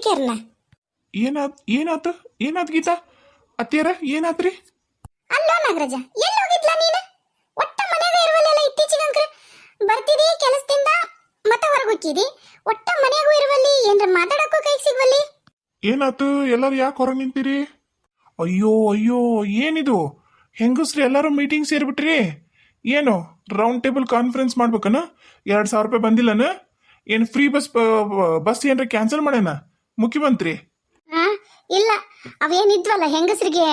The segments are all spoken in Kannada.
ಮುದುಕಿಯರ್ನ. ಏನಾತ ಏನಾತ್ ಗೀತಾ ಅತ್ತಿಯರ ಏನಾತ್ರಿ? ಅಲ್ಲೋ ನಾಗರಾಜ, ಎಲ್ಲಿ ಹೋಗಿದ್ಲ ನೀನು? ಒಟ್ಟ ಮನೆಯಾಗ ಇರುವಲ್ಲ ಇತ್ತೀಚೆಗೆ ಅಂಕ್ರ. ಬರ್ತಿದಿ ಕೆಲಸದಿಂದ ಮತ್ತೆ ಹೊರಗೆ ಹೋಗಿದಿ, ಒಟ್ಟ ಮನೆಯಾಗೂ ಇರುವಲ್ಲಿ, ಏನ್ರ ಮಾತಾಡಕ್ಕೂ ಕೈ ಸಿಗ್ವಲ್ಲಿ. ಏನಾತು? ಎಲ್ಲರೂ ಯಾಕೆ ಹೊರಗೆ ನಿಂತೀರಿ? ಅಯ್ಯೋ ಅಯ್ಯೋ, ಏನಿದು ಹೆಂಗಸ್ರಿ ಎಲ್ಲರೂ ಮೀಟಿಂಗ್ ಸೇರಿಬಿಟ್ರಿ? ಏನು ರೌಂಡ್ ಟೇಬಲ್ ಕಾನ್ಫರೆನ್ಸ್ ಮಾಡ್ಬೇಕನ? 2,000 ರೂಪಾಯಿ ಬಂದಿಲ್ಲನ? ಏನು ಫ್ರೀ ಬಸ್ ಏನ್ರ ಕ್ಯಾನ್ಸಲ್ ಮಾಡ್ಯಾನ ಮುಖ್ಯಮಂತ್ರಿ? ಇಲ್ಲ, ಅವೇನಿದ್ವಲ್ಲ ಹೆಂಗಸರಿಗೆ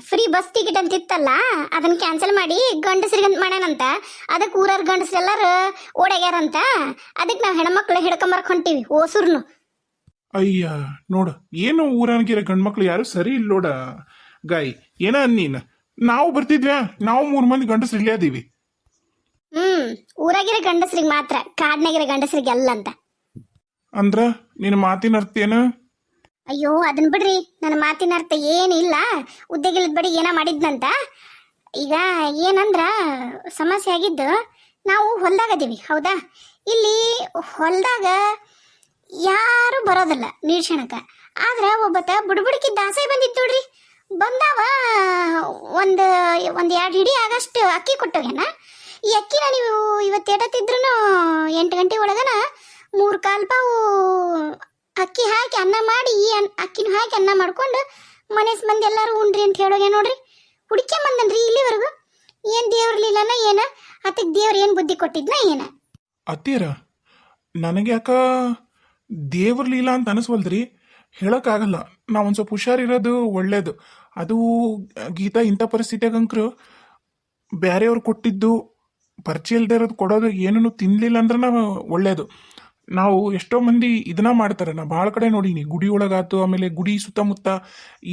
ಫ್ರೀ ಬಸ್ ಟಿಕೆಟ್ ಅಂತ ಇತ್ತಲ್ಲ, ಅದನ್ನ ಕ್ಯಾನ್ಸಲ್ ಮಾಡಿ ಗಂಡಸರಿಗೆ ಅಂತ ಮಾಡ್ಯಾನಂತ. ಅದಕ್ಕೆ ಊರವ್ರ ಗಂಡಸ್ರೆಲ್ಲಾರು ಓಡಾಗ್ಯಾರಂತ. ಅದಕ್ಕೆ ನಾವು ಹೆಣ್ಮಕ್ಳು ಹಿಡ್ಕೊಂಬರ್ಕ್ ಹೊಂಟೀವಿ ಓಸೂರ್ನು. ಅಯ್ಯ ನೋಡ, ಏನು ಊರಾಗಿರೋ ಗಂಡ್ಮಕ್ಳು ಯಾರು ಸರಿ ಇಲ್ಲ ನೋಡ ಗಾಯಿ. ಏನ ನೀನ್ ನಾವು ಬರ್ತಿದ್ವ್ಯಾ? ನಾವು 3 ಮಂದಿ ಗಂಡಸ್ರು ಇಲ್ಲೇ ಅದೀವಿ. ಊರಾಗಿರೋ ಗಂಡಸ್ರಿಗೆ ಮಾತ್ರ, ಕಾಡ್ನಾಗಿರೋ ಗಂಡಸ್ರಿಗೆ ಅಲ್ಲ ಅಂತ. ಅಂದ್ರ ನಿನ್ನ ಮಾತಿನ ಅರ್ಥ ಏನು? ಅಯ್ಯೋ ಅದನ್ನ ಬಿಡ್ರಿ, ನನ್ನ ಮಾತಿನ ಅರ್ಥ ಏನಿಲ್ಲ. ಉದ್ಯೋಗಿಲ್ಲದ ಬಡಿ ಏನೋ ಮಾಡಿದ್ನಂತ. ಈಗ ಏನಂದ್ರ ಸಮಸ್ಯೆ ಆಗಿದ್ದು, ನಾವು ಹೊಲ್ದಾಗ ಅದೀವಿ ಹೌದಾ? ಇಲ್ಲಿ ಹೊಲ್ದಾಗ ಯಾರು ಬರೋದಿಲ್ಲ ನೀರ್ಷಣಕ. ಆದ್ರೆ ಒಬ್ಬತ್ತ ಬುಡ್ಬುಡ್ಕಿ ದಾಸೆ ಬಂದಿತ್ತು ನೋಡ್ರಿ. ಬಂದಾವ ಒಂದು 2 ಹಿಡಿ ಆಗಷ್ಟು ಅಕ್ಕಿ ಕೊಟ್ಟೋಗ್ಯಾನ. ಈ ಅಕ್ಕಿನ ನೀವು ಇವತ್ತು ಎಡತ್ತಿದ್ರು 8 ಗಂಟೆ ಒಳಗನ 3/4 ಪಾವು ಅಕ್ಕಿ ಹಾಕಿ ಅನ್ನ ಮಾಡಿ, ಈ ಅಕ್ಕಿನ ಹಾಕಿ ಅನ್ನ ಮಾಡ್ಕೊಂಡು ಮನೆ ಮಂದಿ ಎಲ್ಲಾರು ಉಂಡ್ರಿ ಅಂತ ಹೇಳೋಗೆ ನೋಡ್ರಿ. ಹುಡ್ಕೊಂಬಂದನ್ರಿ ಇಲ್ಲಿವರೆಗೂ. ಏನ್ ದೇವ್ರಲಿಲ್ಲನ ಏನ? ಅತ್ತಿಗೆ ದೇವ್ರ ಏನ್ ಬುದ್ಧಿ ಕೊಟ್ಟಿದ್ನ ಏನ? ಅತ್ತೀರ ನನಗೆ ಯಾಕ ದೇವ್ರಲಿಲ್ಲ ಅಂತ ಅನಿಸ್ವಲ್ದ್ರಿ. ಹೇಳಕ್ಕಾಗಲ್ಲ. ನಾ ಒಂದು ಸ್ವಲ್ಪ ಹುಷಾರಿರೋದು ಒಳ್ಳೇದು. ಅದು ಗೀತಾ ಇಂಥ ಪರಿಸ್ಥಿತಿಯಾಗಂಕ್ರು ಬೇರೆಯವ್ರು ಕೊಟ್ಟಿದ್ದು ಪರಿಚಯ ಇಲ್ದೇ ಇರೋದು ಕೊಡೋದು ಏನೂ ತಿನ್ಲಿಲ್ಲ ಅಂದ್ರೆ ನಾವು ಒಳ್ಳೇದು. ನಾವು ಎಷ್ಟೋ ಮಂದಿ ಇದನ್ನ ಮಾಡ್ತಾರೆ. ನಾ ಭಾಳ ಕಡೆ ನೋಡೀನಿ, ಗುಡಿ ಒಳಗಾತು, ಆಮೇಲೆ ಗುಡಿ ಸುತ್ತಮುತ್ತ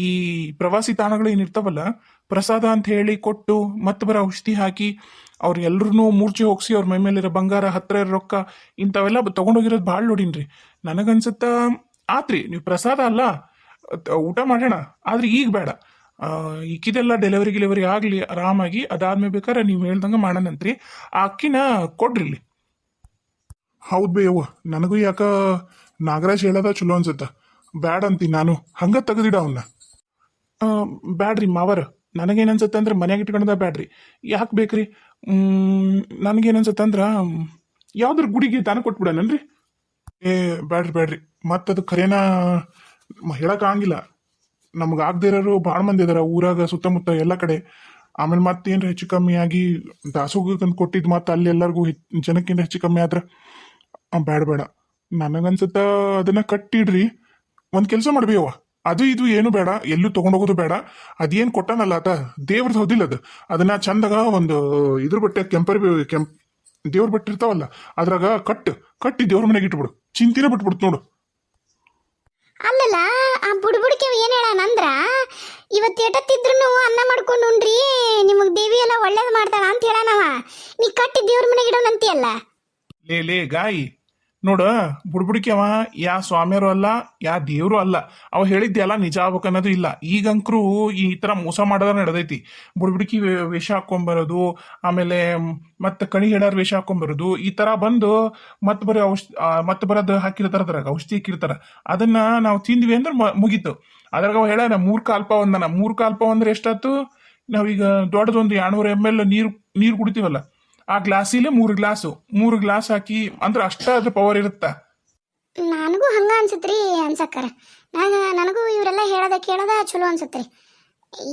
ಈ ಪ್ರವಾಸಿ ತಾಣಗಳು ಏನಿರ್ತಾವಲ್ಲ, ಪ್ರಸಾದ ಅಂತ ಹೇಳಿ ಕೊಟ್ಟು ಮತ್ತೆ ಬರೋ ಔಷಧಿ ಹಾಕಿ ಅವ್ರೆಲ್ರೂ ಮೂರ್ಛೆ ಹೋಗಿಸಿ ಅವ್ರ ಮೈ ಮೇಲಿರೋ ಬಂಗಾರ, ಹತ್ರ ಇರೋ ರೊಕ್ಕ ಇಂಥವೆಲ್ಲ ತೊಗೊಂಡೋಗಿರೋದು ಭಾಳ ನೋಡೀನ್ರಿ. ನನಗನ್ಸುತ್ತ ಆತ್ರಿ, ನೀವು ಪ್ರಸಾದ ಅಲ್ಲ ಊಟ ಮಾಡೋಣ, ಆದ್ರೆ ಈಗ ಬೇಡ. ಇಕ್ಕಿದೆಲ್ಲ ಡೆಲಿವರಿ ಆಗಲಿ ಆರಾಮಾಗಿ, ಅದಾದ್ಮೇಲೆ ಬೇಕಾದ್ರೆ ನೀವು ಹೇಳ್ದಂಗೆ ಮಾಡೋಣಂತ್ರಿ. ಆ ಅಕ್ಕಿನ ಕೊಡ್ರಿ ಇಲ್ಲಿ. ಹೌದು ಬೇಯವ್ವ, ನನಗೂ ಯಾಕ ನಾಗರಾಜ್ ಹೇಳೋದ ಚಲೋ ಅನ್ಸುತ್ತ. ಬ್ಯಾಡ ಅಂತೀನಿ ನಾನು, ಹಂಗ ತೆಗೆದಿಡ ಅವನ್ನ. ಬ್ಯಾಡ್ರಿ ಮಾವರ, ನನಗೇನನ್ಸುತ್ತೆ ಅಂದ್ರೆ ಮನ್ಯಾಗ ಇಟ್ಕೊಂಡ ಬ್ಯಾಡ್ರಿ. ಯಾಕೆ ಬೇಕ್ರಿ? ನನಗೇನನ್ಸುತ್ತೆ ಅಂದ್ರೆ ಯಾವ್ದ್ರ ಗುಡಿಗೆ ತಾನು ಕೊಟ್ಬಿಡನನ್ರಿ. ಬ್ಯಾಡ್ರಿ ಮತ್ತದು ಖರೇನ ಹೇಳಕ್ಕಾಗಿಲ್ಲ. ನಮ್ಗೆ ಆಗದೆ ಇರೋರು ಭಾಳ ಮಂದಿ ಇದಾರ ಊರಾಗ ಸುತ್ತಮುತ್ತ ಎಲ್ಲ ಕಡೆ. ಆಮೇಲೆ ಮತ್ತೇನ್ರ ಹೆಚ್ಚು ಕಮ್ಮಿ ಆಗಿ ದಾಸೋಗಕ್ಕಂತ ಕೊಟ್ಟಿದ್ದು ಮತ್ತೆ ಅಲ್ಲಿ ಎಲ್ಲರಿಗೂ ಜನಕ್ಕಿಂತ ಹೆಚ್ಚು ಕಮ್ಮಿ ಆದ್ರೆ ಬೇಡ. ನನಗನ್ಸುತ್ತ ಅದನ್ನ ಕಟ್ಟಿಡ್ರಿ. ಒಂದು ಕೆಲಸ ಮಾಡ್ಬೇಯವ್ವ, ಅದು ಇದು ಏನು ಬೇಡ, ಎಲ್ಲೂ ತೊಗೊಂಡೋಗೋದು ಬೇಡ. ಅದೇನು ಕೊಟ್ಟನಲ್ಲ ಆತ ದೇವ್ರದ್ದು ಹೌದಿಲ್ಲ, ಅದನ್ನ ಚಂದಾಗ ಒಂದು ಇದ್ರ ಬಟ್ಟೆ ದೇವ್ರ ಬಟ್ಟೆ ಇರ್ತಾವಲ್ಲ ಅದ್ರಾಗ ಕಟ್ಟಿ ದೇವ್ರ ಮನೆಗೆ ಇಟ್ಬಿಡು. ಚಿಂತಿನ ಬಿಟ್ಬಿಡ್ತು ನೋಡು. ಅಲ್ಲಲ್ಲ, ಆ ಬುಡ್ಬುಡ್ಕೆ ಏನ್ ಹೇಳಾನಂದ್ರ, ಇವತ್ತು ಎಟತ್ತಿದ್ರು ಅನ್ನ ಮಾಡ್ಕೊಂಡು ಉಂಡ್ರಿ, ನಿಮಗ್ ದೇವಿ ಎಲ್ಲ ಒಳ್ಳೇದ್ ಮಾಡ್ತಾಳ ಅಂತ ಹೇಳಾನವ. ನೀ ಕಟ್ಟಿ ದೇವ್ರ ಮನೆಗೆ ಇಡೋನಂತೀಯಲ್ಲ. ಲೇ ಗಾಯಿ ನೋಡ, ಬುಡ್ಬುಡಿಕೆ ಅವ ಯಾ ಸ್ವಾಮಿಯರು ಅಲ್ಲ, ಯಾ ದೇವ್ರು ಅಲ್ಲ. ಅವ ಹೇಳಿದ್ದೆಲ್ಲ ನಿಜ ಆಗ್ಬೇಕನ್ನೋದು ಇಲ್ಲ. ಈಗಂಕ್ರು ಈ ತರ ಮೋಸ ಮಾಡೋದ ನಡೆದೈತಿ. ಬುಡ್ಬುಡಿಕಿ ವೇಷ ಹಾಕೊಂಬರೋದು, ಆಮೇಲೆ ಮತ್ತೆ ಕಣಿ ಹಿಡಾರ್ ವೇಷ ಹಾಕೊಂಬರೋದು, ಈ ತರ ಬಂದು ಮತ್ತೆ ಬರೋದು ಹಾಕಿರ್ತಾರ, ಅದ್ರಾಗ ಔಷಧಿ ಹಾಕಿರ್ತಾರ. ಅದನ್ನ ನಾವು ತಿಂದ್ವಿ ಅಂದ್ರೆ ಮುಗೀತು. ಅದ್ರಾಗ ಅವ ಹೇಳ 3/4 ಪಾವು ಅಂದನ. 3/4 ಪಾವು ಅಂದ್ರೆ ಎಷ್ಟಾಯ್ತು? ನಾವೀಗ ದೊಡ್ಡದೊಂದು 200 ml ನೀರು ಕುಡಿತೀವಲ್ಲ, ಆ ಗ್ಲಾಸಿಲೆ 3 ಗ್ಲಾಸ್ ಹಾಕಿ ಅಂದ್ರೆ ಅಷ್ಟ ಅದ್ರ ಪವರ್ ಇರುತ್ತ. ನನಗೂ ಹಂಗ ಅನ್ಸತ್ರಿ ಅನ್ಸಕ್ಕರ. ನನಗೂ ಇವರೆಲ್ಲ ಕೇಳೋದ ಚಲೋ ಅನ್ಸತ್ರಿ.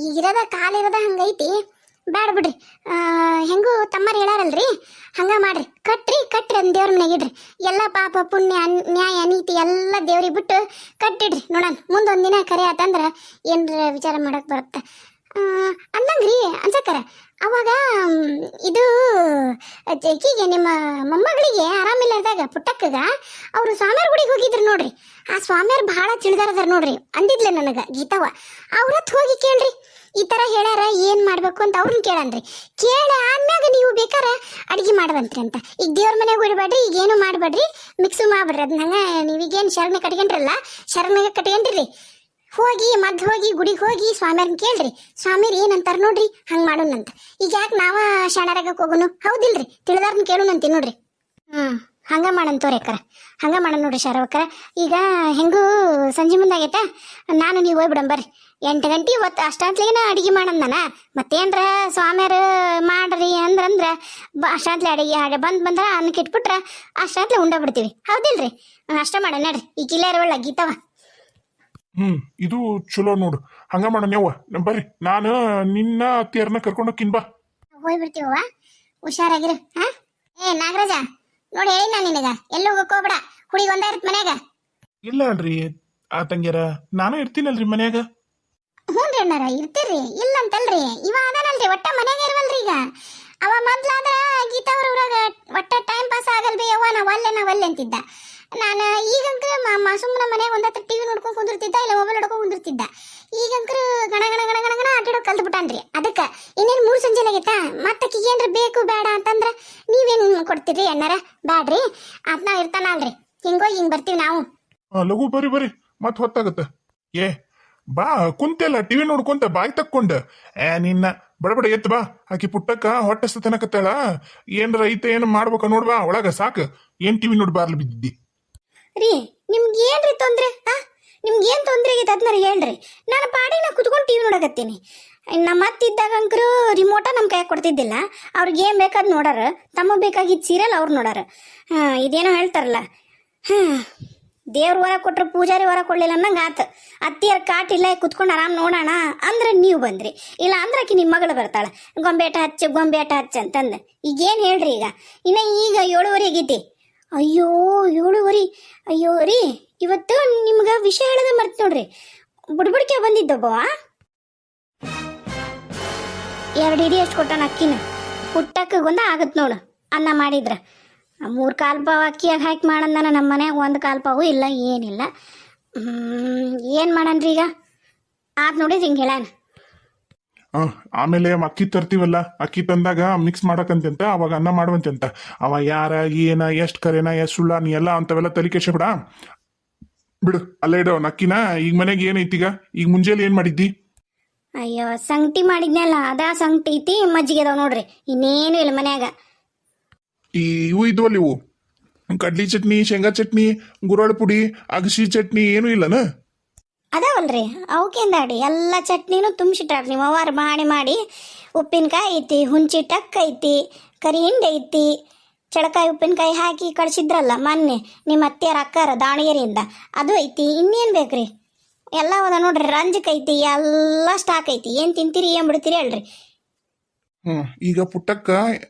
ಈಗಿರೋದ ಕಾಲಿರೋದ ಹಂಗೈತಿ. ಬ್ಯಾಡ ಬಿಡ್ರಿ. ಹೆಂಗೂ ತಮ್ಮರು ಹೇಳಾರಲ್ರಿ, ಹಂಗ ಮಾಡ್ರಿ. ಕಟ್ರಿ ಅಂದ್ ದೇವ್ರ ಮನೆಗೆ ಇಡ್ರಿ. ಎಲ್ಲ ಪಾಪ ಪುಣ್ಯ ನ್ಯಾಯ ನೀತಿ ಎಲ್ಲ ದೇವ್ರಿಗೆ ಬಿಟ್ಟು ಕಟ್ಟಿಡ್ರಿ. ನೋಡೋಣ ಮುಂದೊಂದಿನ ಕರೆ ಆತಂದ್ರ ಏನ್ರ ವಿಚಾರ ಮಾಡಕ್ ಬರುತ್ತೆ ಅಂದಂಗ್ರಿ ಅನ್ಸಕ್ಕರ. ಅವಾಗ ಇದು ಈಗೀಗೆ ನಿಮ್ಮ ಮೊಮ್ಮಗಳಿಗೆ ಆರಾಮಿಲ್ಲದಾಗ ಪುಟ್ಟಕ್ಕಗ ಅವರು ಸ್ವಾಮಿಯವ್ರ ಗುಡಿಗೆ ಹೋಗಿದ್ರು ನೋಡ್ರಿ. ಆ ಸ್ವಾಮಿಯವ್ರು ಬಹಳ ತಿಳಿದಾರದಾರ ನೋಡ್ರಿ ಅಂದಿದ್ಲೆ ನನಗ ಗೀತವ. ಅವ್ರತ್ ಹೋಗಿ ಕೇಳ್ರಿ, ಈ ತರ ಹೇಳ್ಯಾರ ಏನ್ ಮಾಡ್ಬೇಕು ಅಂತ ಅವ್ರನ್ನ ಕೇಳನ್ರಿ. ಕೇಳ ಆದ್ಮ್ಯಾಗ ನೀವು ಬೇಕಾರ ಅಡಿಗೆ ಮಾಡವಂತ್ರಿ ಅಂತ. ಈಗ ದೇವ್ರ ಮನೆಗೆ ಹೊಡಿಬೇಡ್ರಿ, ಈಗೇನು ಮಾಡ್ಬೇಡ್ರಿ, ಮಿಕ್ಸು ಮಾಡ್ಬೇಡ್ರಿ. ಅದ್ ನಂಗ ನೀವೀಗೇನು ಶರಣ ಕಟ್ಕೊಂಡ್ರಲ್ಲ, ಶರಣಗ ಕಟ್ಕೊಂಡ್ರಿ. ಹೋಗಿ ಗುಡಿಗೆ ಹೋಗಿ ಸ್ವಾಮಿಯರ್ನ ಕೇಳ್ರಿ. ಸ್ವಾಮಿಯರ್ ಏನಂತಾರ ನೋಡ್ರಿ, ಹಂಗ್ ಮಾಡೋಣಂತ. ಈಗ ಯಾಕೆ ನಾವ ಶಾಣರಾಗಕ್ಕೆ ಹೋಗೋನು? ಹೌದಿಲ್ರಿ? ತಿಳಿದಾರ್ನ ಕೇಳೋಣಂತಿ ನೋಡ್ರಿ. ಹಂಗ ಮಾಡನ್ ತೋರಿ ಅಕ್ಕಾರ, ಹಂಗ ಮಾಡನ್ ನೋಡ್ರಿ ಶಾರವಕ್ಕರ. ಈಗ ಹೆಂಗೂ ಸಂಜೆ ಮುಂದಾಗೈತೆ, ನಾನು ನೀವು ಹೋಗ್ಬಿಡಂ ಬರ್ರಿ. 8 ಗಂಟೆ ಇವತ್ತು ಅಷ್ಟಾತ್ಲಿಗೆ ಅಡಿಗೆ ಮಾಡನ್ ನಾನು. ಮತ್ತೇನ್ರ ಸ್ವಾಮಿಯರು ಮಾಡ್ರಿ ಅಂದ್ರ ಅಷ್ಟಾತ್ಲೆ ಅಡಿಗೆ ಬಂದ್ರ ಅನ್ನಕ್ಕೆ ಇಟ್ಬಿಟ್ರ ಅಷ್ಟಾತ್ಲೆ ಉಂಡ ಬಿಡ್ತೀವಿ, ಹೌದಿಲ್ರಿ? ಅಷ್ಟ ಮಾಡ ನಡ್ರಿ. ಈ ಕಿಲ್ಲಾರ ಒಳ್ಳ ಗೀತವ. ಇದು ಚಲೋ ನೋಡು, ಹಂಗ ಮಾಡಣ್ಯವ್ವ. ಬರ್ರಿ, ನಾನು ನಿನ್ನ ಅತ್ತಿಯರ್ನ ಕರ್ಕೊಂಡೋಗ್ಕಿನ್ ಬಾ. ಹೋಗ್ಬಿಡ್ತೀವವ್ವ, ಹುಷಾರಾಗಿರು. ಹಾ ಏ ನಾಗರಾಜ, ನೋಡಿ ಹೇಳಿ ನಾನು ನಿನಗ, ಎಲ್ಲೂ ಹೋಗ್ಕೋಬೇಡ, ಹುಡುಗಿ ಒಂದೇ ಇರತ್ ಮನ್ಯಾಗ. ಇಲ್ಲ ಅಲ್ರಿ ಆ ತಂಗ್ಯಾರ, ನಾನು ಇರ್ತೀನಲ್ರಿ ಮನ್ಯಾಗ. ಹ್ಞೂನ್ರಿ ಅಣ್ಣಾರ, ಇರ್ತೀರಿ, ಇಲ್ಲ ಅಂತಲ್ರಿ. ಇವ ಅದಾನಲ್ರಿ, ಒಟ್ಟ ಮನ್ಯಾಗ ಇರುವಲ್ರಿ ಈಗ. ಅವ ಮೊದ್ಲಾದ್ರ ಗೀತಾವ್ರ ಊರಾಗ ಒಟ್ಟ ಟೈಮ್ ಪಾಸ್ ಆಗಲ್ ಬಿ ಯವ್ವ, ನಾವಲ್ಲೆ ಅಂತಿದ್ದ. ನಾನು ಈಗಂಕ್ರ ಸುಮ್ಮನೆ ಮನ್ಯಾಗ ಒಂದತ್ರ ಟಿವಿ ನೋಡ್ಕೊಂಡ್ ಕುಂದಿರ್ತಿದ್ದ, ಇಲ್ಲ ಮೊಬೈಲ್ ನೋಡ್ಕೊಂಡ್ ಕುಂದಿರ್ತಿದ್ದ. ಈಗಂಕ್ರ ಗಣ ಗಣ ಗಣ ಗಣ ಗಣ ಆಟಾಡೋ ಕಲ್ತು ಬಿಟ್ಟಾನ್ರಿ. ಅದಕ್ಕೆ ಇನ್ನೇನು 3 ಸಂಜೆ ಆಗೈತಾ, ಮತ್ತೆ ಏನ್ರ ಬೇಕು ಬೇಡ ಅಂತಂದ್ರ ನೀವೇನ್ ಕೊಡ್ತೀರಿ ಅಣ್ಣಾರ? ಬ್ಯಾಡ್ರಿ, ಅದ್ ನಾವ್ ಇರ್ತಾನಲ್ರಿ, ಹಿಂಗ್ ಬರ್ತೀವಿ ನಾವು. ಲಘು ಬರ್ರಿ, ಮತ್ ಹೊತ್ತಾಗತ್ತ. ಏ ಬಾ, ಕುಂತೆಲ್ಲ ಟಿವಿ ನೋಡ್ಕೊಂತ ಬಾಯ್ ತಕ್ಕೊಂಡ. ನಿನ್ನ ಬಡಬಡ ಎತ್ ಬಾ. ಆಕಿ ಪುಟ್ಟಕ್ಕ ಹೊಟ್ಟೆ ತನಕತ್ತಾಳ, ಏನ್ರ ಐತೆ ಏನು ಮಾಡ್ಬೇಕ ನೋಡ್ಬಾ ಒಳಗ, ಸಾಕು. ಏನ್ ಟಿವಿ ನೋಡಿ ಬಾರ್ಲಿ ಬಿದ್ದಿದ್ದಿ ರೀ? ನಿಮ್ಗೆ ಏನ್ರಿ ತೊಂದ್ರೆ? ನಿಮ್ಗೆ ಏನ್ ತೊಂದ್ರೆ ಆಗೈತೆ ಅದನ್ನ ಹೇಳ್ರಿ. ನಾನು ಪಾಡಿನ ಕುತ್ಕೊಂಡು ಟಿವಿ ನೋಡಕತ್ತೀನಿ. ನಮ್ಮ ಅತ್ತಿದ್ದಾಗ ಅಂಕರು ರಿಮೋಟ ನಮ್ಮ ಕೈಯಾಗ ಕೊಡ್ತಿದ್ದಿಲ್ಲ. ಅವ್ರಿಗೆ ಏನ್ ಬೇಕಾದ್ ನೋಡಾರ, ತಮ್ಮ ಬೇಕಾಗಿದ್ದ ಸೀರಿಯಲ್ ಅವ್ರು ನೋಡಾರ. ಇದೇನೋ ಹೇಳ್ತಾರಲ್ಲ, ದೇವ್ರ ವರ ಕೊಟ್ರೆ ಪೂಜಾರಿ ವರ ಕೊಡ್ಲಿಲ್ಲ ಅನ್ನಂಗ ಆತ. ಅತ್ತಿಯರ್ ಕಾಟ್ ಇಲ್ಲ, ಕುತ್ಕೊಂಡು ಆರಾಮ್ ನೋಡೋಣ ಅಂದ್ರೆ ನೀವು ಬಂದ್ರಿ, ಇಲ್ಲ ಅಂದ್ರೆ ಆಕಿ ನಿಮ್ಮ ಮಗಳು ಬರ್ತಾಳೆ, ಗೊಂಬೇಟ ಹಚ್ಚ ಅಂತಂದ. ಈಗೇನು ಹೇಳ್ರಿ? ಈಗ 7:15 ಆಗೈತಿ. ಅಯ್ಯೋ 7:15, ಅಯ್ಯೋ ರೀ, ಇವತ್ತು ನಿಮ್ಗೆ ವಿಷಯ ಹೇಳದ ಮರ್ತ್ ನೋಡ್ರಿ. ಬುಡ್ಬುಡ್ಕೆ ಬಂದಿದ್ದೊಬ್ಬವ 2 ಇಡಿ ಅಷ್ಟು ಕೊಟ್ಟಾನ ಅಕ್ಕಿನ. ಪುಟ್ಟಕ್ಕಗೊಂದ ಆಗತ್ ನೋಡು ಅನ್ನ ಮಾಡಿದ್ರ. 3 ಕಾಲ್ ಪಾವು ಅಕ್ಕಿಯಾಗ ಹಾಕಿ ಮಾಡಂದಾನ ನಮ್ಮ ಮನ್ಯಾಗ. 1 ಕಾಲ್ ಪಾವು ಇಲ್ಲ, ಏನಿಲ್ಲ. ಏನು ಮಾಡನ್ರಿ ಈಗ? ಆತ್ ನೋಡಿದ್ರಿ ಹಿಂಗೆ ಹೇಳಾನ. ಆಮೇಲೆ ಅಕ್ಕಿ ತರ್ತೀವಲ್ಲ, ಅಕ್ಕಿ ತಂದಾಗ ಮಿಕ್ಸ್ ಮಾಡಕಂತ ಅವಾಗ ಅನ್ನ ಮಾಡುವಂತೆ. ಅವ ಯಾರ ಏನ ಎಷ್ಟ್ ಕರೆನ ಎಷ್ಟ್ ಸುಳ್ಳ ನೀ ಎಲ್ಲ ಅಂತವೆಲ್ಲ ತಲಿಕೆಶ ಬಿಡು. ಅಲ್ಲೇ ಇಡೋ ಅಕ್ಕಿನ. ಈಗ ಮನೆಗೆ ಏನೈತೀಗ? ಈಗ ಮುಂಜಾನೆ ಏನ್ ಮಾಡಿದ್ದಿ? ಅಯ್ಯೋ ಸಂಗಟಿ ಮಾಡಿದ್ನಲ್ಲ, ಅದಾ ಸಂಗಟಿ ಐತಿ, ಮಜ್ಜಿಗೆ ಅದಾವ ನೋಡ್ರಿ, ಇನ್ನೇನು ಇಲ್ಲ ಮನ್ಯಾಗ. ಇವು ಇದ್ವಲ್ಲ, ಇವು ಕಡ್ಲಿ ಚಟ್ನಿ, ಶೇಂಗಾ ಚಟ್ನಿ, ಗುರಳ್ ಪುಡಿ, ಅಗಸಿ ಚಟ್ನಿ ಏನೂ ಇಲ್ಲನ? ಅದಾವಲ್ರಿ, ಅವಕ್ಕೇಂದಾಡಿ ಎಲ್ಲ ಚಟ್ನಿನೂ ತುಂಬಿಸಿಟ್ಟಾರ ನೀವು ಅವಾರು ಮಾಡಿ. ಉಪ್ಪಿನಕಾಯಿ ಐತಿ, ಹುಂಚಿ ಟಕ್ ಐತಿ, ಕರಿ ಹಿಂಡಿ ಐತಿ, ಚಳಕಾಯಿ ಉಪ್ಪಿನಕಾಯಿ ಹಾಕಿ ಕಳಿಸಿದ್ರಲ್ಲ ಮೊನ್ನೆ ನಿಮ್ಮ ಅತ್ತೆಯರ ಅಕ್ಕಾರ ದಾವಣಗೆರೆಯಿಂದ, ಅದು ಐತಿ. ಇನ್ನೇನು ಬೇಕ್ರಿ? ಎಲ್ಲ ಅದ ನೋಡ್ರಿ. ರಂಜಕ್ ಐತಿ, ಎಲ್ಲ ಸ್ಟಾಕ್ ಐತಿ. ಏನು ತಿಂತೀರಿ ಏನು ಬಿಡ್ತೀರಿ ಹೇಳ್ರಿ. ಈಗ ಪುಟ್ಟಕ್ಕ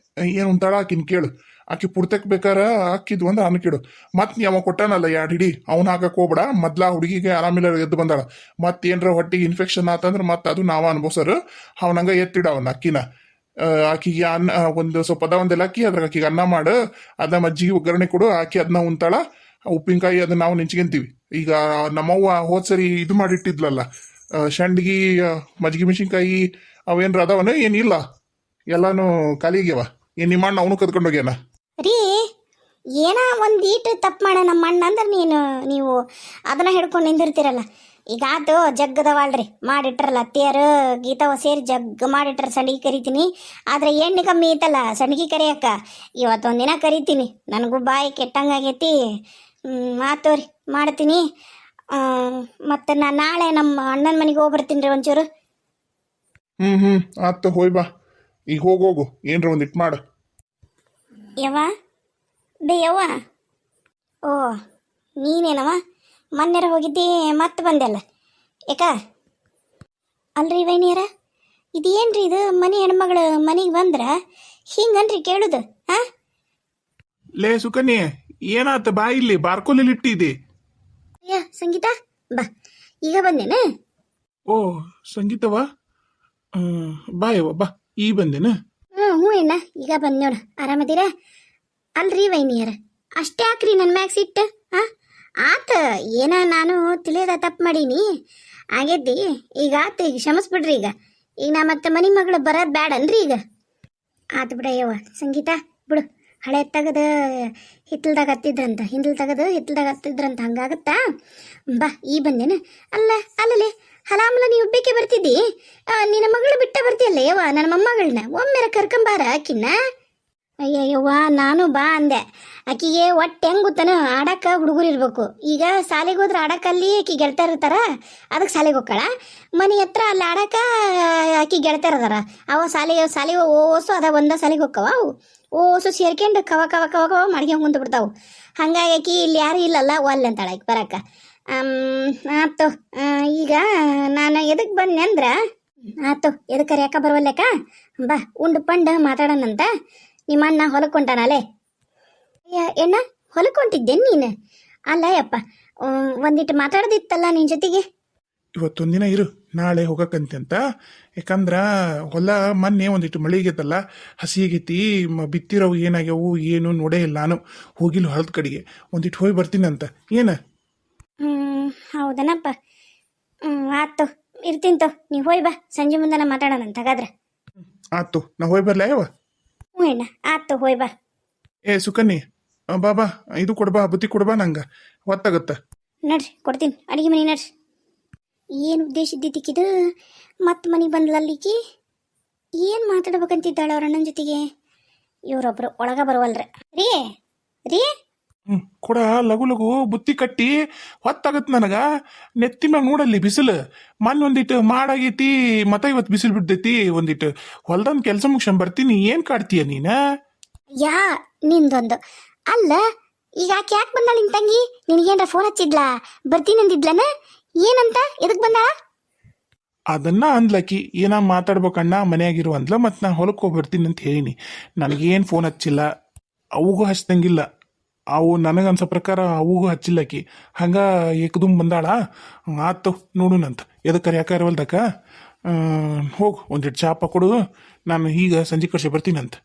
ಏನು ಉಂಟಾಳ ಆಕಿನ್ ಕೇಳು. ಆಕಿ ಪುರ್ತಕ್ ಬೇಕಾರ ಹಾಕಿದ್ವು ಅಂದ್ರೆ ಅನ್ನಕ್ಕಿಡು. ಮತ್ ನೀ ಅವ ಕೊಟ್ಟಾನಲ್ಲ 2 ಹಿಡಿ, ಅವ್ನ ಹಾಕಕ್ ಹೋಗ್ಬೇಡ. ಮೊದ್ಲ ಹುಡುಗಿಗೆ ಆರಾಮಿಲ್ಲ, ಎದ್ದು ಬಂದಾಳ. ಮತ್ತೇನ್ರ ಹೊಟ್ಟಿಗೆ ಇನ್ಫೆಕ್ಷನ್ ಆತಂದ್ರೆ ಮತ್ತೆ ಅದು ನಾವ ಅನ್ಬೋಸರು. ಅವನಂಗ ಎತ್ತಿಡ ಅವನ ಅಕ್ಕಿನ. ಆಕಿಗೆ ಅನ್ನ ಒಂದು ಸ್ವಲ್ಪ ಒಂದೆಲ್ಲ ಅಕ್ಕಿ, ಅದ್ರಾಗ ಆಕಿಗೆ ಅನ್ನ ಮಾಡು, ಅದನ್ನ ಮಜ್ಜಿಗೆ ಒಗ್ಗರಣೆ ಕೊಡು, ಆಕಿ ಅದನ್ನ ಉಂತಾಳ. ಉಪ್ಪಿನಕಾಯಿ ಅದನ್ನ ನಾವು ನೆಂಚ್ಕೊಂತೀವಿ. ಈಗ ನಮ್ಮವ್ವ ಹೋದ್ಸರಿ ಇದು ಮಾಡಿಟ್ಟಿದ್ಲಲ್ಲ, ಶಂಡ್ಗಿ ಮಜ್ಜಿಗೆ ಮೆಣಸಿನ್ಕಾಯಿ ಅವೇನ್ರ ಅದಾವನ? ಏನಿಲ್ಲ, ಎಲ್ಲಾನು ಖಾಲಿಗ್ಯಾವ. ಏನ್ ನಿಮ್ಮಣ್ಣ ಅವನು ಕದ್ಕೊಂಡೋಗ್ಯಾನ ರೀ? ಏನ ಒಂದ್ ಈಟು ತಪ್ಪು ಮಾಡ ನಮ್ಮ ಅಣ್ಣ ಅಂದ್ರೆ ನೀವು ಅದನ್ನ ಹಿಡ್ಕೊಂಡು ನಿಂದಿರ್ತೀರಲ್ಲ. ಈಗ ಆತು ಜಗ್ಗದವಾಳ್ರಿ, ಮಾಡಿಟ್ರಲ್ಲ ಅತ್ತಿಯರು ಗೀತಾವ ಸೇರಿ ಜಗ್ ಮಾಡಿಟ್ರ. ಸಂಡಿಗೆ ಕರಿತೀನಿ, ಆದ್ರೆ ಎಣ್ಣೆ ಕಮ್ಮಿ ಐತಲ್ಲ ಸಂಡಿಗೆ ಕರಿಯಕ್ಕ. ಇವತ್ತೊಂದಿನ ಕರಿತೀನಿ, ನನಗೂ ಬಾಯಿ ಕೆಟ್ಟಂಗಾಗೈತಿ. ಆತೋರಿ ಮಾಡ್ತೀನಿ. ಮತ್ತೆ ನಾನು ನಾಳೆ ನಮ್ಮ ಅಣ್ಣನ ಮನೆಗೆ ಹೋಗ್ಬರ್ತೀನಿ ರೀ ಒಂಚೂರು. ಆತ ಹೋಯ್ ಬಾ. ಈಗ ಹೋಗು, ಏನ್ರ ಒಂದ್ ಇಟ್ ಮಾಡ. ಯವ್ವ ಯವ್ವ, ಓ ನೀನೇನವ? ಮೊನ್ನೆರ ಹೋಗಿದ್ದಿ ಮತ್ತೆ ಬಂದೆಲ್ಲ ಯಾಕ? ಅಲ್ರಿ ವೈನಿಯರ, ಇದೇನ್ರಿ ಇದು? ಮನೆ ಹೆಣ್ಮಗಳು ಮನೆಗೆ ಬಂದ್ರ ಹಿಂಗನ್ರಿ ಕೇಳುದು? ಲೇ ಸುಕನ್ಯೆ, ಏನಾತ? ಬಾ ಇಲ್ಲಿ, ಬಾರ್ಕೋಲಿ ಇಟ್ಟಿದ್ದಿ. ಅಯ್ಯ ಸಂಗೀತ, ಬಾ, ಈಗ ಬಂದೇನ? ಓ ಸಂಗೀತವ, ಬಾ ಯವ್ವ ಬಾ, ಈ ಬಂದೇನ? ಹ್ಞೂ ಅಣ್ಣ, ಈಗ ಬಂದ್ ನೋಡು. ಆರಾಮದೀರಾ? ಅಲ್ರಿ ವೈನಿಯರ, ಅಷ್ಟೇ ಹಾಕ್ರಿ ನನ್ನ ಮ್ಯಾಗ ಸಿಟ್ಟು. ಆತ ಏನ ನಾನು ತಿಳಿಯೋದ ತಪ್ಪು ಮಾಡೀನಿ, ಆಗೇತಿ. ಈಗ ಆತ, ಈಗ ಕ್ಷಮಿಸ್ಬಿಡ್ರಿ. ಈಗ ನಾ ಮತ್ತೆ ಮನೆ ಮಗಳು ಬರೋದು ಬ್ಯಾಡನ್ರಿ ಈಗ? ಆತು ಬಿಡಯ್ಯವ್ವ ಸಂಗೀತ, ಬಿಡು. ಹಳೆ ತೆಗೆದು ಹಿತ್ತಲ್ದಾಗ ಹತ್ತಿದ್ರಂತ, ಹಿಂದಲ್ ತೆಗೆದು ಹಿತ್ತಲ್ದಾಗ ಹತ್ತಿದ್ರಂತ, ಹಂಗಾಗತ್ತಾ? ಬಾ, ಈ ಬಂದೇನ? ಅಲ್ಲೇ ಹಲಾಮಲ ನೀವು ಒಬ್ಬೇಕೆ ಬರ್ತಿದ್ದಿ? ನಿನ್ನ ಮಗಳು ಬಿಟ್ಟ ಬರ್ತೀಯಲ್ಲ ಯವ್ವ, ನನ್ನ ಮೊಮ್ಮಗಳನ್ನ ಒಮ್ಮೆರ ಕರ್ಕೊಂಬಾರ ಆಕಿನ್ನ. ಅಯ್ಯಯ್ಯವ್ವ ನಾನು ಬಾ ಅಂದೆ. ಆಕಿಗೆ ಒಟ್ಟು ಹೆಂಗ್ ಗೊತ್ತನ, ಆಡಕ್ಕ ಹುಡುಗರು ಇರ್ಬೇಕು. ಈಗ ಶಾಲೆಗೆ ಹೋದ್ರೆ ಆಡಕ್ಕಲ್ಲಿ ಆಕಿ ಗೆಳತಾರ ಇರ್ತಾರ, ಅದಕ್ಕೆ ಶಾಲೆಗೆ ಹೋಗ್ಕಳ. ಮನೆ ಹತ್ರ ಅಲ್ಲಿ ಆಡಕ್ಕ ಆಕಿ ಗೆಳತಾರ ಅದಾರ. ಅವ ಶಾಲೆ ಓಸು ಅದ ಒಂದ ಶಾಲೆಗೆ ಹೋಕ್ಕವ. ಅವು ಓಸು ಸೇರ್ಕೊಂಡು ಕವ ಕವ ಕವ ಕವ ಮಾಡ್ಕೊಂಡು ಕುಂತು ಬಿಡ್ತಾವು. ಹಂಗಾಗಿ ಆಕಿ ಇಲ್ಲಿ ಯಾರು ಇಲ್ಲಲ್ಲ ಒಲ್ಲೆ ಅಂತಾಳ ಆಕಿ ಬರಕ್ಕ. ಆತು, ಈಗ ನಾನು ಎದಕ್ಕೆ ಬಂದೆ ಅಂದ್ರೆ, ಆತು ಎದಕ್ಕೆ ಯಾಕ ಬರವಲ್ಲೆಕ್ಕ, ಬಾ ಉಂಡು ಪಂಡ ಮಾತಾಡೋಣಂತ. ನಿಮ್ಮ ಅಣ್ಣ ಹೊಲಕ್ಕೆ ಹೊಂಟಾನಲ್ಲೇ. ಎಣ್ಣ ಹೊಲಕ್ಕೆ ಹೊಂಟಿದ್ದೇನು ನೀನು? ಅಲ್ಲ ಯಪ್ಪ, ಒಂದಿಟ್ಟು ಮಾತಾಡೋದಿತ್ತಲ್ಲ ನಿನ್ನ ಜೊತೆಗೆ. ಇವತ್ತೊಂದಿನ ಇರು, ನಾಳೆ ಹೋಗಕ್ಕಂತೆ ಅಂತ. ಯಾಕಂದ್ರ ಹೊಲ ಮೊನ್ನೆ ಒಂದಿಟ್ಟು ಮಳೆ ಆಗೈತಲ್ಲ, ಹಸಿ ಆಗೈತಿ. ಬಿತ್ತಿರೋವು ಏನಾಗ್ಯಾವು ಏನು ನೋಡೇ ಇಲ್ಲ. ನಾನು ಹೋಗಿಲ್ಲ ಹೊಲದ ಕಡೆಗೆ, ಒಂದಿಟ್ಟು ಹೋಗಿ ಬರ್ತೀನಂತ. ಏನ? ಹೌದನಪ್ಪ. ಆತು, ಇರ್ತೀಂತು. ನೀವು ಹೋಯ್ ಬಾ, ಸಂಜೆ ಮುಂದೆ ಮಾತಾಡೋಣಂತ ಹಾಗಾದ್ರೆ. ಆತು, ನಾ ಹೋಗಿ ಬರ್ಲಾ ಯಾವ? ಹ್ಞೂ ಅಣ್ಣ, ಆತು ಹೋಯ್ ಬಾ. ಏ ಸುಕನ್ನಿ, ಬಾಬಾ ಇದು ಕೊಡ್ಬಾ, ಬುತ್ತಿ ಕೊಡ್ಬಾ, ನಂಗೆ ಹೊತ್ತಾಗತ್ತ. ನಡ್ರಿ ಕೊಡ್ತೀನಿ, ಅಡಿಗೆ ಮನೆ ನಡ್ರಿ. ಏನು ಉದ್ದೇಶ ಇದ್ದಿದ್ದಕ್ಕಿದು? ಮತ್ತೆ ಮನೆಗೆ ಬಂದ್ಲಲ್ಲಿಕಿ ಏನು ಮಾತಾಡ್ಬೇಕಂತಿದ್ದಾಳೆ ಅವ್ರ ಅಣ್ಣನ ಜೊತೆಗೆ. ಇವರೊಬ್ರು ಒಳಗ ಬರುವಲ್ರಿ. ರೀ ರೀ ಕೊಡ, ಲಗು ಲಗು ಬುತ್ತಿ ಕಟ್ಟಿ ಹೊತ್ತಾಗತ್ ನನಗ. ನೆತ್ತಿ ಮ್ಯಾಗ ನೋಡಲ್ಲಿ ಬಿಸಿಲು. ಮೊನ್ನೆ ಒಂದಿಟ್ಟು ಮಾಡಾಗೈತಿ, ಇವತ್ತು ಬಿಸಿಲು ಬಿಡ್ತೈತಿ. ಒಂದಿಟ್ಟು ಹೊಲ್ದಂದ್ ಕೆಲಸ ಮುಗಿಸ್ಕೊಂಡ್ ಬರ್ತೀನಿ. ಏನ್ ಕಾಡ್ತೀಯ ನೀನ? ಯಾ ನಿಂದೊಂದು ಅಲ್ಲ. ಈಗ ಆಕೆ ಯಾಕೆ ಬಂದಾಳ ನಿನ್ ತಂಗಿ? ನಿನಗೇನ್ರ ಫೋನ್ ಹಚ್ಚಿದ್ಲಾ? ಬರ್ತೀನಿ ಅಂದಿದ್ಲನ? ಏನಂತ? ಎದಕ್ ಬಂದಾಳ? ಅದನ್ನ ಅಂದ್ಲಕ್ಕಿ, ಏನ ಮಾತಾಡ್ಬೇಕಣ್ಣ ಮನ್ಯಾಗಿರು ಅಂದ್ಲ. ಮತ್ ನಾ ಹೊಲಕ್ಕೆ ಹೋಗಿ ಬರ್ತೀನಿ ಅಂತ ಹೇಳಿನಿ. ನನಗೇನ್ ಫೋನ್ ಹಚ್ಚಿಲ್ಲ, ಅವಗೂ ಹಚ್ದಂಗಿಲ್ಲ. ಅವು ನನಗನ್ಸೋ ಪ್ರಕಾರ ಅವಗೂ ಹಚ್ಚಿಲ್ಲಕಿ. ಹಂಗ ಏಕದುಮ್ ಬಂದಾಳ. ಆತು ನೋಡುನಂತ. ಎದಕ್ಕರ ಯಾಕಾರವಲ್ದಕ್ಕ ಹೋಗು, ಒಂದಿಟ್ಟು ಚಾಪ ಕೊಡು. ನಾನು ಈಗ ಸಂಜೆ ಕರ್ಸಿ ಬರ್ತೀನಂತ.